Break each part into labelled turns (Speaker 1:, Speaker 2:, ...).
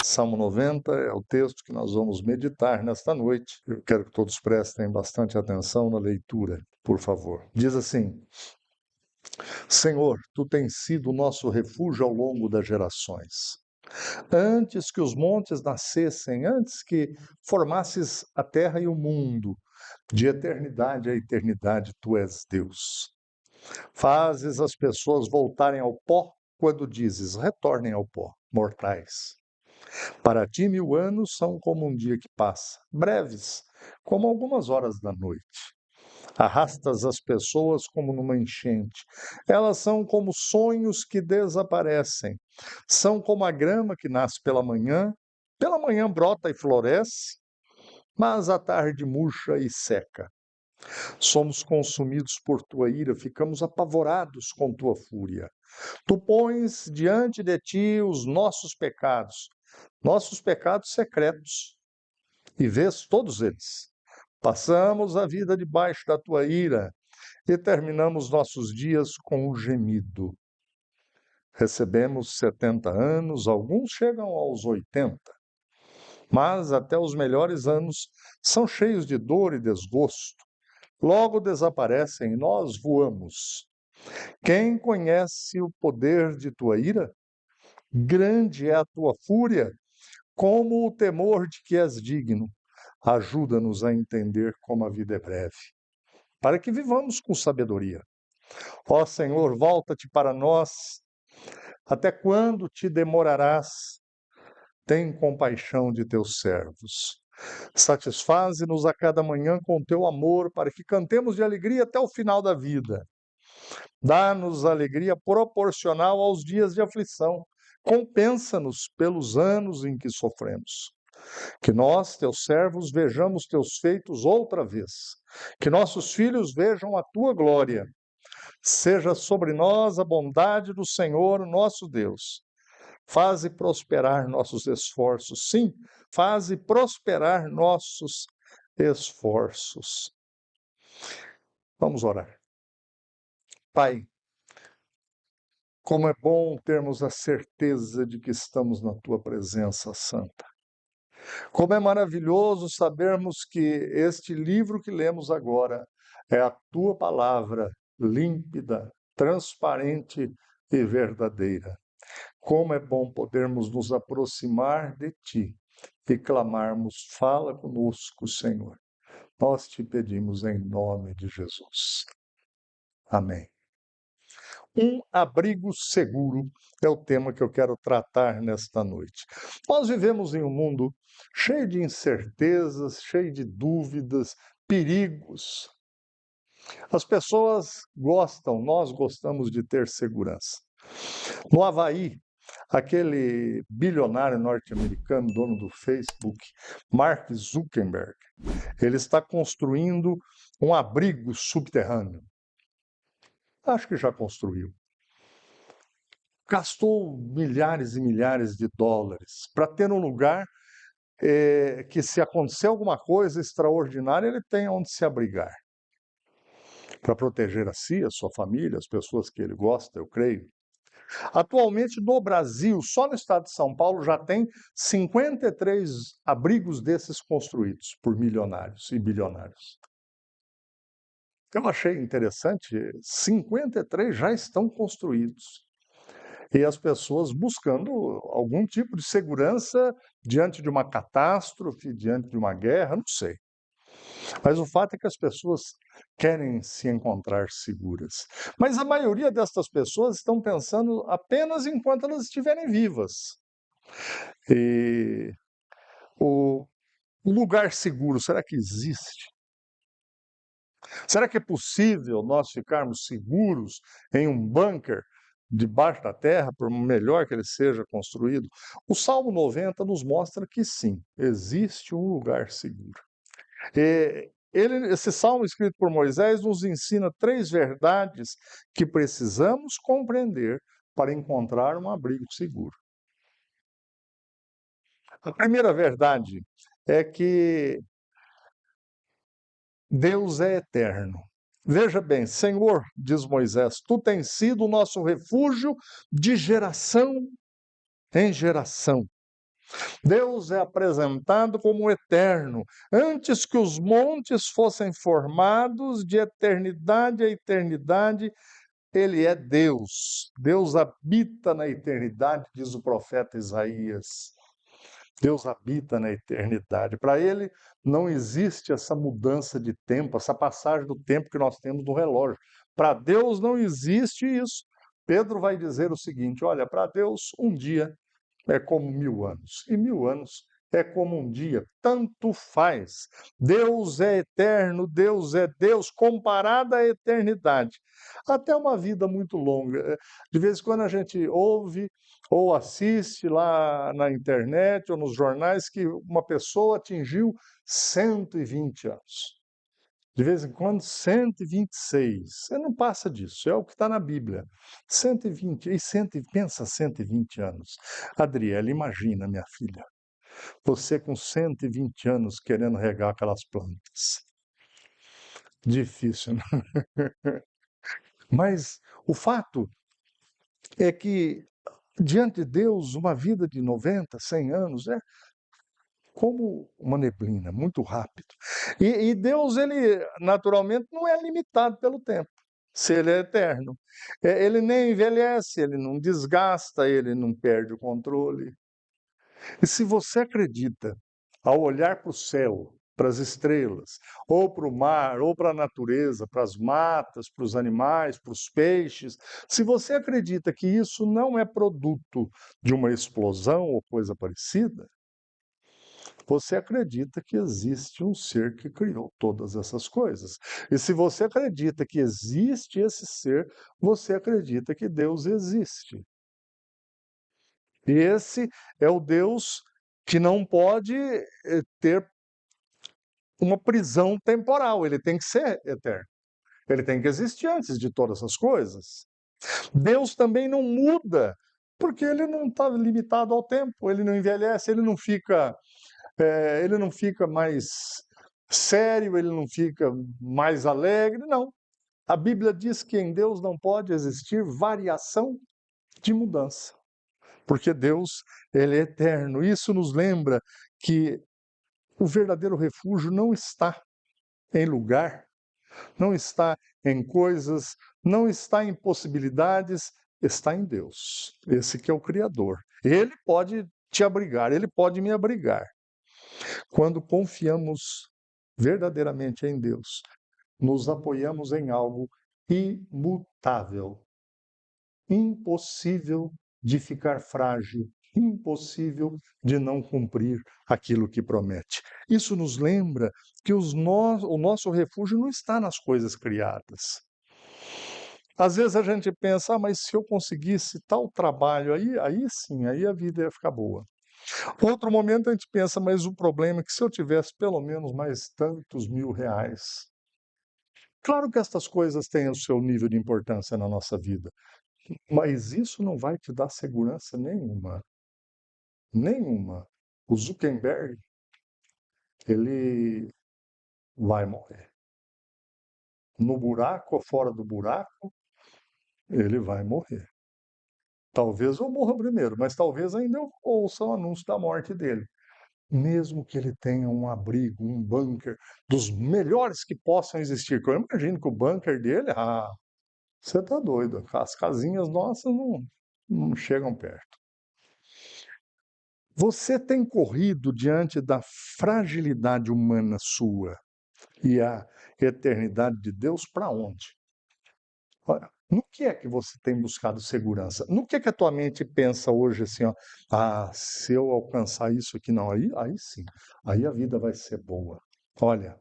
Speaker 1: Salmo 90 é o texto que nós vamos meditar nesta noite. Eu quero que todos prestem bastante atenção na leitura, por favor. Diz assim: Senhor, tu tens sido o nosso refúgio ao longo das gerações. Antes que os montes nascessem, antes que formasses a terra e o mundo, de eternidade a eternidade, tu és Deus. Fazes as pessoas voltarem ao pó quando dizes: retornem ao pó, mortais. Para ti, 1000 anos são como um dia que passa, breves, como algumas horas da noite. Arrastas as pessoas como numa enchente. Elas são como sonhos que desaparecem. São como a grama que nasce pela manhã brota e floresce, mas à tarde murcha e seca. Somos consumidos por tua ira, ficamos apavorados com tua fúria. Tu pões diante de ti os nossos pecados secretos, e vês todos eles. Passamos a vida debaixo da tua ira e terminamos nossos dias com um gemido. Recebemos 70 anos, alguns chegam aos 80, mas até os melhores anos são cheios de dor e desgosto. Logo desaparecem e nós voamos. Quem conhece o poder de tua ira? Grande é a tua fúria, como o temor de que és digno. Ajuda-nos a entender como a vida é breve, para que vivamos com sabedoria. Ó Senhor, volta-te para nós. Até quando te demorarás? Tem compaixão de teus servos. Satisfaze-nos a cada manhã com teu amor, para que cantemos de alegria até o final da vida. Dá-nos alegria proporcional aos dias de aflição. Compensa-nos pelos anos em que sofremos. Que nós, teus servos, vejamos teus feitos outra vez. Que nossos filhos vejam a tua glória. Seja sobre nós a bondade do Senhor, nosso Deus. Faze prosperar nossos esforços. Sim, faze prosperar nossos esforços. Vamos orar. Pai, como é bom termos a certeza de que estamos na tua presença santa. Como é maravilhoso sabermos que este livro que lemos agora é a tua palavra, límpida, transparente e verdadeira. Como é bom podermos nos aproximar de ti e clamarmos: fala conosco, Senhor. Nós te pedimos em nome de Jesus. Amém. Um abrigo seguro é o tema que eu quero tratar nesta noite. Nós vivemos em um mundo cheio de incertezas, cheio de dúvidas, perigos. As pessoas gostam, nós gostamos de ter segurança. No Havaí, aquele bilionário norte-americano, dono do Facebook, Mark Zuckerberg, ele está construindo um abrigo subterrâneo. Acho que já construiu. Gastou milhares e milhares de dólares para ter um lugar que, se acontecer alguma coisa extraordinária, ele tenha onde se abrigar. Para proteger a si, a sua família, as pessoas que ele gosta, eu creio. Atualmente, no Brasil, só no estado de São Paulo, já tem 53 abrigos desses construídos por milionários e bilionários. Eu achei interessante, 53 já estão construídos. E as pessoas buscando algum tipo de segurança diante de uma catástrofe, diante de uma guerra, não sei. Mas o fato é que as pessoas querem se encontrar seguras. Mas a maioria destas pessoas estão pensando apenas enquanto elas estiverem vivas. E o lugar seguro, será que existe? Será que é possível nós ficarmos seguros em um bunker debaixo da terra, por melhor que ele seja construído? O Salmo 90 nos mostra que sim, existe um lugar seguro. Esse salmo escrito por Moisés nos ensina 3 verdades que precisamos compreender para encontrar um abrigo seguro. A primeira verdade é que Deus é eterno. Veja bem, Senhor, diz Moisés, tu tens sido o nosso refúgio de geração em geração. Deus é apresentado como eterno. Antes que os montes fossem formados, de eternidade a eternidade, ele é Deus. Deus habita na eternidade, diz o profeta Isaías. Deus habita na eternidade. Para ele não existe essa mudança de tempo, essa passagem do tempo que nós temos no relógio. Para Deus não existe isso. Pedro vai dizer o seguinte: olha, para Deus um dia é como 1000 anos, e 1000 anos é como um dia, tanto faz. Deus é eterno, Deus é Deus, comparado à eternidade. Até uma vida muito longa. De vez em quando a gente ouve ou assiste lá na internet ou nos jornais que uma pessoa atingiu 120 anos. De vez em quando, 126. Você não passa disso, é o que está na Bíblia. 120, pensa 120 anos. Adriele, imagina, minha filha, você com 120 anos querendo regar aquelas plantas. Difícil, né? Mas o fato é que, diante de Deus, uma vida de 90, 100 anos é como uma neblina, muito rápido. E Deus, ele naturalmente não é limitado pelo tempo, se ele é eterno. Ele nem envelhece, ele não desgasta, ele não perde o controle. E se você acredita, ao olhar para o céu, para as estrelas, ou para o mar, ou para a natureza, para as matas, para os animais, para os peixes, se você acredita que isso não é produto de uma explosão ou coisa parecida, você acredita que existe um ser que criou todas essas coisas. E se você acredita que existe esse ser, você acredita que Deus existe. E esse é o Deus que não pode ter uma prisão temporal, ele tem que ser eterno. Ele tem que existir antes de todas essas coisas. Deus também não muda, porque ele não está limitado ao tempo, ele não envelhece, ele não fica mais sério, ele não fica mais alegre, não. A Bíblia diz que em Deus não pode existir variação de mudança, porque Deus, ele é eterno. Isso nos lembra que o verdadeiro refúgio não está em lugar, não está em coisas, não está em possibilidades, está em Deus. Esse que é o Criador. Ele pode te abrigar, ele pode me abrigar. Quando confiamos verdadeiramente em Deus, nos apoiamos em algo imutável, impossível de ficar frágil, impossível de não cumprir aquilo que promete. Isso nos lembra que o nosso refúgio não está nas coisas criadas. Às vezes a gente pensa, mas se eu conseguisse tal trabalho, aí sim, aí a vida ia ficar boa. Outro momento a gente pensa, mas o problema é que se eu tivesse pelo menos mais tantos R$ 1000. Claro que estas coisas têm o seu nível de importância na nossa vida, mas isso não vai te dar segurança nenhuma. Nenhuma. O Zuckerberg, ele vai morrer. No buraco ou fora do buraco, ele vai morrer. Talvez eu morra primeiro, mas talvez ainda eu ouça o anúncio da morte dele. Mesmo que ele tenha um abrigo, um bunker, dos melhores que possam existir. Que eu imagino que o bunker dele, você tá doido. As casinhas nossas não chegam perto. Você tem corrido diante da fragilidade humana sua e a eternidade de Deus para onde? Olha, no que é que você tem buscado segurança? No que é que a tua mente pensa hoje assim, ó, se eu alcançar isso aqui, não, aí sim, aí a vida vai ser boa. Olha,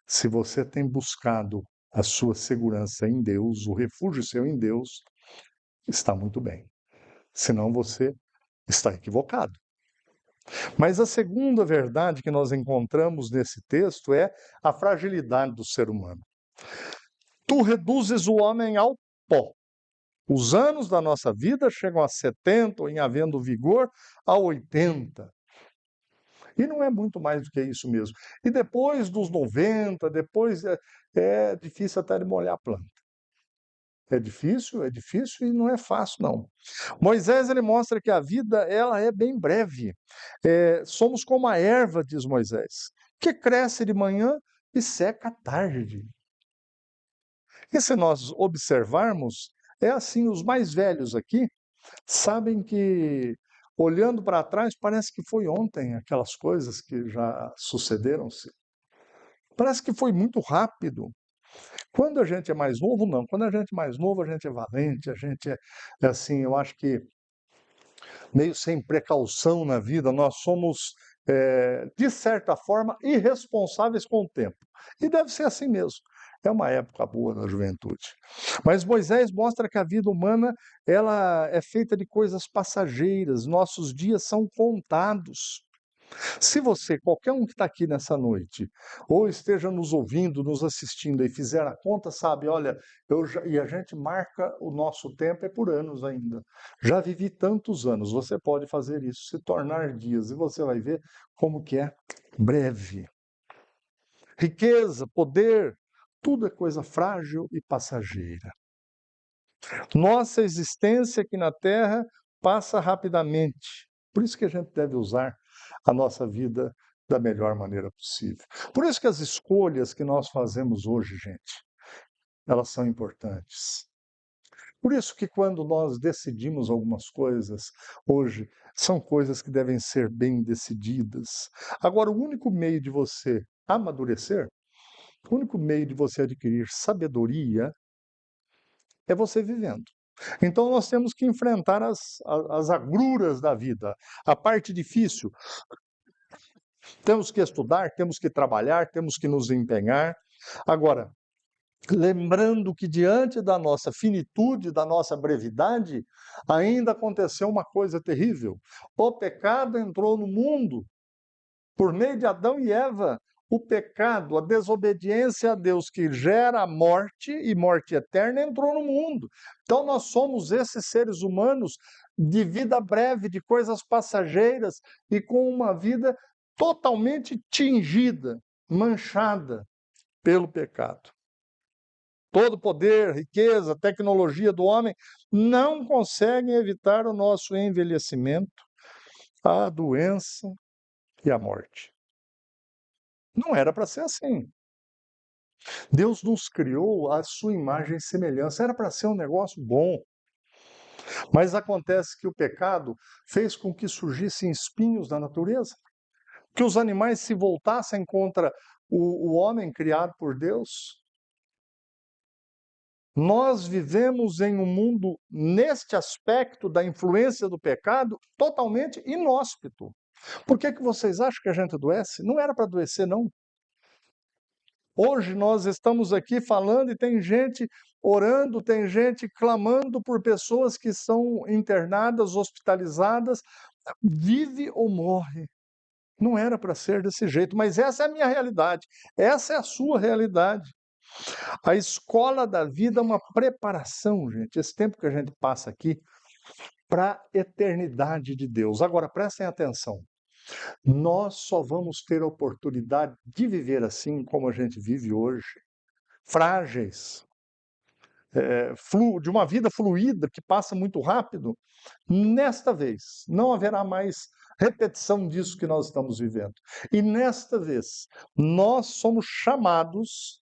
Speaker 1: se você tem buscado a sua segurança em Deus, o refúgio seu em Deus, está muito bem. Senão você está equivocado. Mas a segunda verdade que nós encontramos nesse texto é a fragilidade do ser humano. Tu reduzes o homem ao pó. Os anos da nossa vida chegam a 70, ou em havendo vigor, a 80. E não é muito mais do que isso mesmo. E depois dos 90, depois é difícil até de molhar a planta. é difícil e não é fácil, não. Moisés, ele mostra que a vida, ela é bem breve. Somos como a erva, diz Moisés, que cresce de manhã e seca à tarde. E se nós observarmos, é assim, os mais velhos aqui sabem que, olhando para trás, parece que foi ontem aquelas coisas que já sucederam-se. Parece que foi muito rápido. Quando a gente é mais novo, não. Quando a gente é mais novo, a gente é valente, a gente é assim, eu acho que meio sem precaução na vida, nós somos, de certa forma, irresponsáveis com o tempo. E deve ser assim mesmo. É uma época boa da juventude. Mas Moisés mostra que a vida humana, ela é feita de coisas passageiras, nossos dias são contados. Se você, qualquer um que está aqui nessa noite, ou esteja nos ouvindo, nos assistindo e fizer a conta, sabe, olha, e a gente marca o nosso tempo é por anos ainda. Já vivi tantos anos, você pode fazer isso, se tornar dias, e você vai ver como que é breve. Riqueza, poder, tudo é coisa frágil e passageira. Nossa existência aqui na Terra passa rapidamente. Por isso que a gente deve usar a nossa vida da melhor maneira possível. Por isso que as escolhas que nós fazemos hoje, gente, elas são importantes. Por isso que quando nós decidimos algumas coisas hoje, são coisas que devem ser bem decididas. Agora, o único meio de você amadurecer, o único meio de você adquirir sabedoria é você vivendo. Então nós temos que enfrentar as agruras da vida, a parte difícil. Temos que estudar, temos que trabalhar, temos que nos empenhar. Agora, lembrando que diante da nossa finitude, da nossa brevidade, ainda aconteceu uma coisa terrível. O pecado entrou no mundo por meio de Adão e Eva. O pecado, a desobediência a Deus que gera a morte e morte eterna entrou no mundo. Então nós somos esses seres humanos de vida breve, de coisas passageiras e com uma vida totalmente tingida, manchada pelo pecado. Todo poder, riqueza, tecnologia do homem não conseguem evitar o nosso envelhecimento, a doença e a morte. Não era para ser assim. Deus nos criou à sua imagem e semelhança. Era para ser um negócio bom. Mas acontece que o pecado fez com que surgissem espinhos na natureza, que os animais se voltassem contra o homem criado por Deus. Nós vivemos em um mundo, neste aspecto da influência do pecado, totalmente inóspito. Por que vocês acham que a gente adoece? Não era para adoecer, não. Hoje nós estamos aqui falando e tem gente orando, tem gente clamando por pessoas que são internadas, hospitalizadas, vive ou morre. Não era para ser desse jeito, mas essa é a minha realidade, essa é a sua realidade. A escola da vida é uma preparação, gente, esse tempo que a gente passa aqui, para a eternidade de Deus. Agora, prestem atenção. Nós só vamos ter a oportunidade de viver assim como a gente vive hoje, frágeis, de uma vida fluida que passa muito rápido, nesta vez. Não haverá mais repetição disso que nós estamos vivendo. E nesta vez, nós somos chamados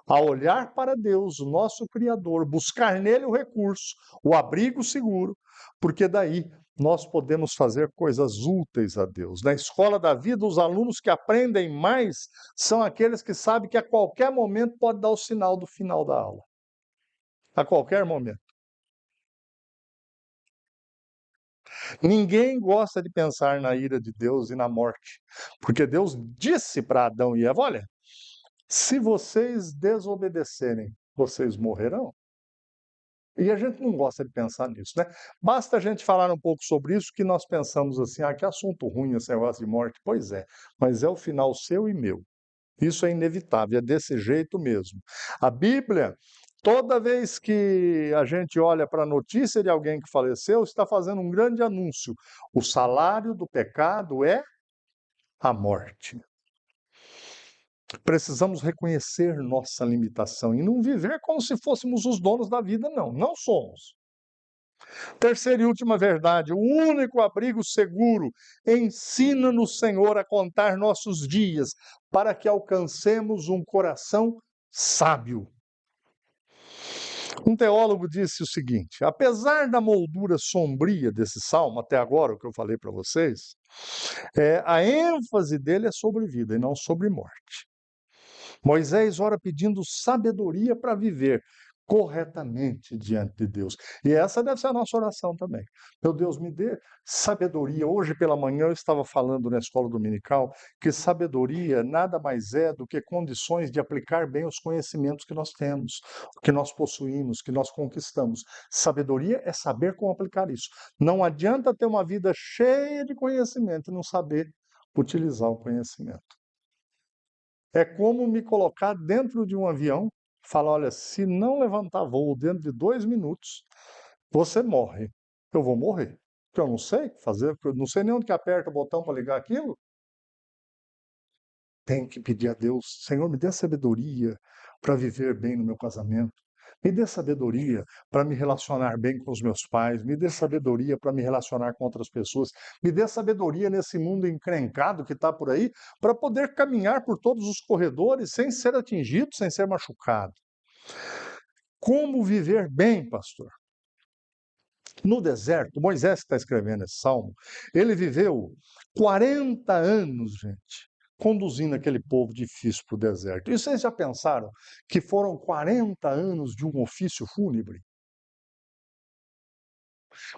Speaker 1: a olhar para Deus, o nosso Criador, buscar nele o recurso, o abrigo seguro, porque daí nós podemos fazer coisas úteis a Deus. Na escola da vida, os alunos que aprendem mais são aqueles que sabem que a qualquer momento pode dar o sinal do final da aula. A qualquer momento. Ninguém gosta de pensar na ira de Deus e na morte, porque Deus disse para Adão e Eva: olha, se vocês desobedecerem, vocês morrerão. E a gente não gosta de pensar nisso, né? Basta a gente falar um pouco sobre isso que nós pensamos assim, que assunto ruim esse negócio de morte. Pois é, mas é o final seu e meu. Isso é inevitável, é desse jeito mesmo. A Bíblia, toda vez que a gente olha para a notícia de alguém que faleceu, está fazendo um grande anúncio. O salário do pecado é a morte. Precisamos reconhecer nossa limitação e não viver como se fôssemos os donos da vida, não. Não somos. Terceira e última verdade, o único abrigo seguro. Ensina-nos, Senhor, a contar nossos dias, para que alcancemos um coração sábio. Um teólogo disse o seguinte: apesar da moldura sombria desse salmo, até agora, o que eu falei para vocês, a ênfase dele é sobre vida e não sobre morte. Moisés ora pedindo sabedoria para viver corretamente diante de Deus. E essa deve ser a nossa oração também. Meu Deus, me dê sabedoria. Hoje pela manhã eu estava falando na escola dominical que sabedoria nada mais é do que condições de aplicar bem os conhecimentos que nós temos, que nós possuímos, que nós conquistamos. Sabedoria é saber como aplicar isso. Não adianta ter uma vida cheia de conhecimento e não saber utilizar o conhecimento. É como me colocar dentro de um avião, falar, olha, se não levantar voo dentro de 2 minutos, você morre. Eu vou morrer. Porque eu não sei fazer, porque eu não sei nem onde que aperta o botão para ligar aquilo. Tenho que pedir a Deus, Senhor, me dê sabedoria para viver bem no meu casamento. Me dê sabedoria para me relacionar bem com os meus pais. Me dê sabedoria para me relacionar com outras pessoas. Me dê sabedoria nesse mundo encrencado que está por aí, para poder caminhar por todos os corredores sem ser atingido, sem ser machucado. Como viver bem, pastor? No deserto, Moisés que está escrevendo esse salmo, ele viveu 40 anos, gente, conduzindo aquele povo difícil para o deserto. E vocês já pensaram que foram 40 anos de um ofício fúnebre?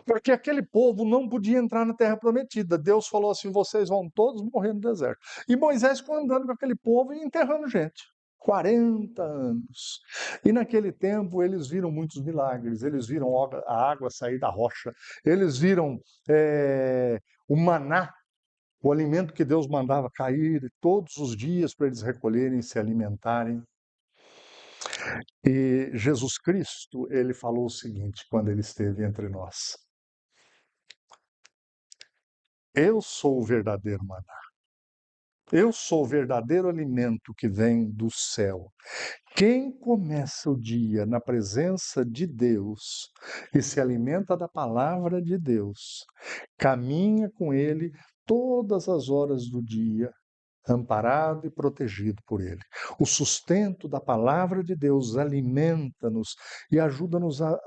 Speaker 1: Porque aquele povo não podia entrar na terra prometida. Deus falou assim: vocês vão todos morrer no deserto. E Moisés ficou andando com aquele povo e enterrando gente. 40 anos. E naquele tempo eles viram muitos milagres, eles viram a água sair da rocha, eles viram o maná, o alimento que Deus mandava cair todos os dias para eles recolherem e se alimentarem. E Jesus Cristo, ele falou o seguinte quando ele esteve entre nós: eu sou o verdadeiro maná. Eu sou o verdadeiro alimento que vem do céu. Quem começa o dia na presença de Deus e se alimenta da palavra de Deus, caminha com Ele todas as horas do dia, amparado e protegido por Ele. O sustento da palavra de Deus alimenta-nos e ajuda-nos a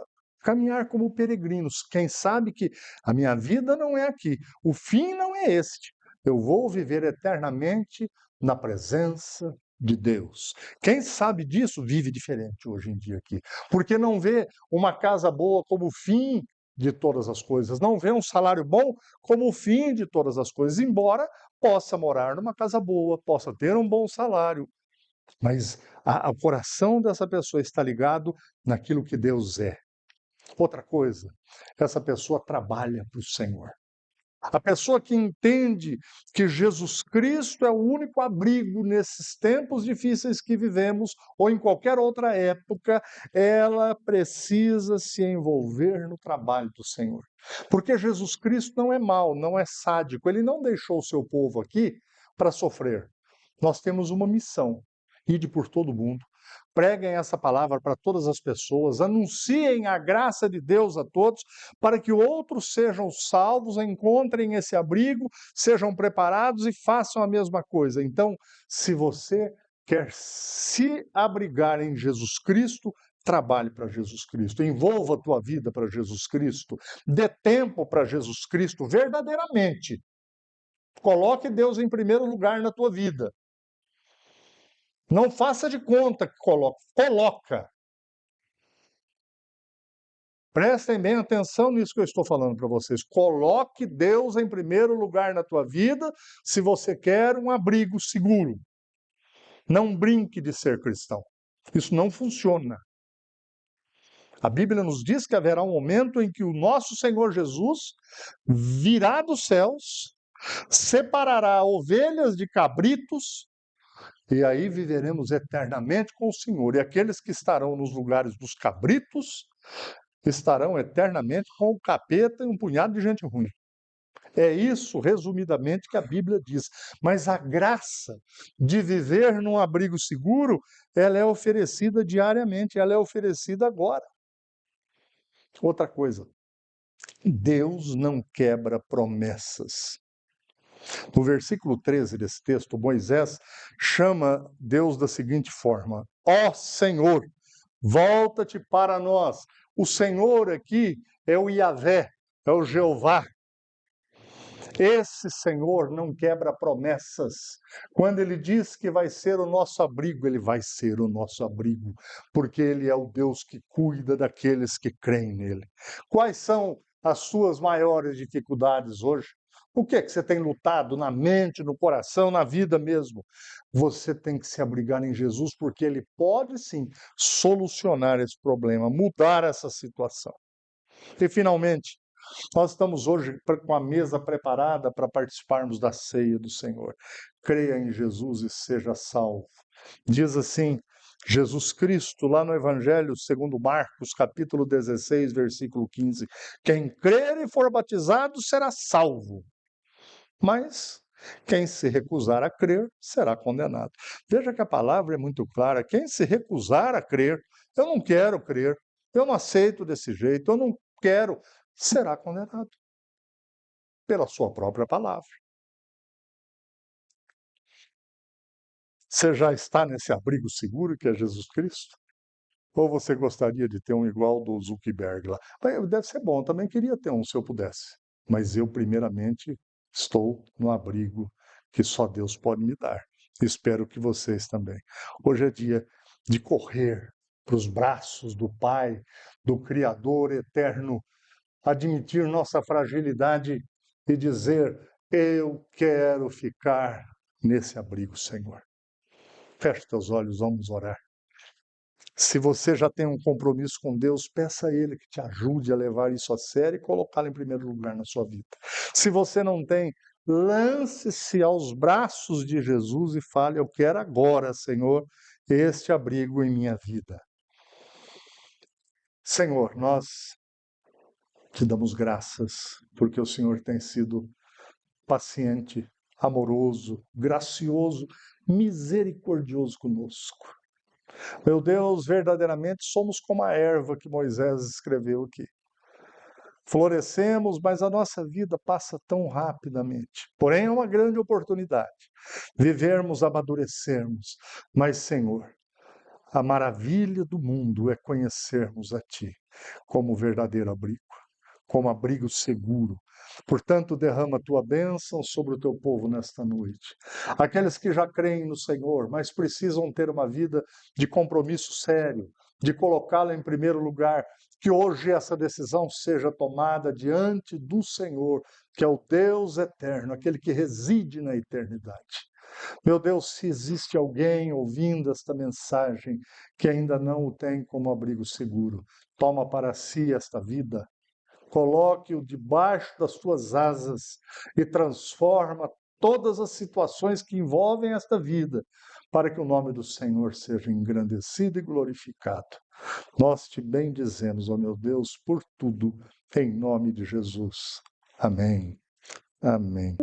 Speaker 1: caminhar como peregrinos. Quem sabe que a minha vida não é aqui, o fim não é este. Eu vou viver eternamente na presença de Deus. Quem sabe disso vive diferente hoje em dia aqui, porque não vê uma casa boa como o fim de todas as coisas, não vê um salário bom como o fim de todas as coisas, embora possa morar numa casa boa, possa ter um bom salário, mas o coração dessa pessoa está ligado naquilo que Deus é. Outra coisa, essa pessoa trabalha para o Senhor. A pessoa que entende que Jesus Cristo é o único abrigo nesses tempos difíceis que vivemos, ou em qualquer outra época, ela precisa se envolver no trabalho do Senhor. Porque Jesus Cristo não é mau, não é sádico, ele não deixou o seu povo aqui para sofrer. Nós temos uma missão: ide por todo o mundo, preguem essa palavra para todas as pessoas, anunciem a graça de Deus a todos, para que outros sejam salvos, encontrem esse abrigo, sejam preparados e façam a mesma coisa. Então, se você quer se abrigar em Jesus Cristo, trabalhe para Jesus Cristo, envolva a tua vida para Jesus Cristo, dê tempo para Jesus Cristo verdadeiramente. Coloque Deus em primeiro lugar na tua vida. Não faça de conta que coloca. Prestem bem atenção nisso que eu estou falando para vocês. Coloque Deus em primeiro lugar na tua vida se você quer um abrigo seguro. Não brinque de ser cristão. Isso não funciona. A Bíblia nos diz que haverá um momento em que o nosso Senhor Jesus virá dos céus, separará ovelhas de cabritos, e aí viveremos eternamente com o Senhor. E aqueles que estarão nos lugares dos cabritos estarão eternamente com o capeta e um punhado de gente ruim. É isso, resumidamente, que a Bíblia diz. Mas a graça de viver num abrigo seguro, ela é oferecida diariamente, ela é oferecida agora. Outra coisa, Deus não quebra promessas. No versículo 13 desse texto, Moisés chama Deus da seguinte forma: Ó Senhor, volta-te para nós. O Senhor aqui é o Yahvé, é o Jeová. Esse Senhor não quebra promessas. Quando ele diz que vai ser o nosso abrigo, ele vai ser o nosso abrigo, porque ele é o Deus que cuida daqueles que creem nele. Quais são as suas maiores dificuldades hoje? O que é que você tem lutado na mente, no coração, na vida mesmo? Você tem que se abrigar em Jesus, porque ele pode sim solucionar esse problema, mudar essa situação. E finalmente, nós estamos hoje com a mesa preparada para participarmos da ceia do Senhor. Creia em Jesus e seja salvo. Diz assim, Jesus Cristo, lá no Evangelho segundo Marcos, capítulo 16, versículo 15: quem crer e for batizado será salvo, mas quem se recusar a crer será condenado. Veja que a palavra é muito clara: quem se recusar a crer, eu não quero crer, eu não aceito desse jeito, eu não quero, será condenado pela sua própria palavra. Você já está nesse abrigo seguro que é Jesus Cristo? Ou você gostaria de ter um igual do Zuckerberg lá? Deve ser bom, também queria ter um se eu pudesse. Mas eu, primeiramente, estou no abrigo que só Deus pode me dar. Espero que vocês também. Hoje é dia de correr para os braços do Pai, do Criador eterno, admitir nossa fragilidade e dizer: eu quero ficar nesse abrigo, Senhor. Feche teus olhos, vamos orar. Se você já tem um compromisso com Deus, peça a Ele que te ajude a levar isso a sério e colocá-lo em primeiro lugar na sua vida. Se você não tem, lance-se aos braços de Jesus e fale: eu quero agora, Senhor, este abrigo em minha vida. Senhor, nós te damos graças, porque o Senhor tem sido paciente, amoroso, gracioso, misericordioso conosco. Meu Deus, verdadeiramente somos como a erva que Moisés escreveu aqui. Florescemos, mas a nossa vida passa tão rapidamente. Porém, é uma grande oportunidade vivermos, amadurecermos. Mas, Senhor, a maravilha do mundo é conhecermos a Ti como verdadeiro abrigo, como abrigo seguro. Portanto, derrama a tua bênção sobre o teu povo nesta noite. Aqueles que já creem no Senhor, mas precisam ter uma vida de compromisso sério, de colocá-lo em primeiro lugar, que hoje essa decisão seja tomada diante do Senhor, que é o Deus eterno, aquele que reside na eternidade. Meu Deus, se existe alguém ouvindo esta mensagem que ainda não o tem como abrigo seguro, toma para si esta vida, coloque-o debaixo das tuas asas e transforma todas as situações que envolvem esta vida, para que o nome do Senhor seja engrandecido e glorificado. Nós te bendizemos, ó meu Deus, por tudo, em nome de Jesus. Amém. Amém.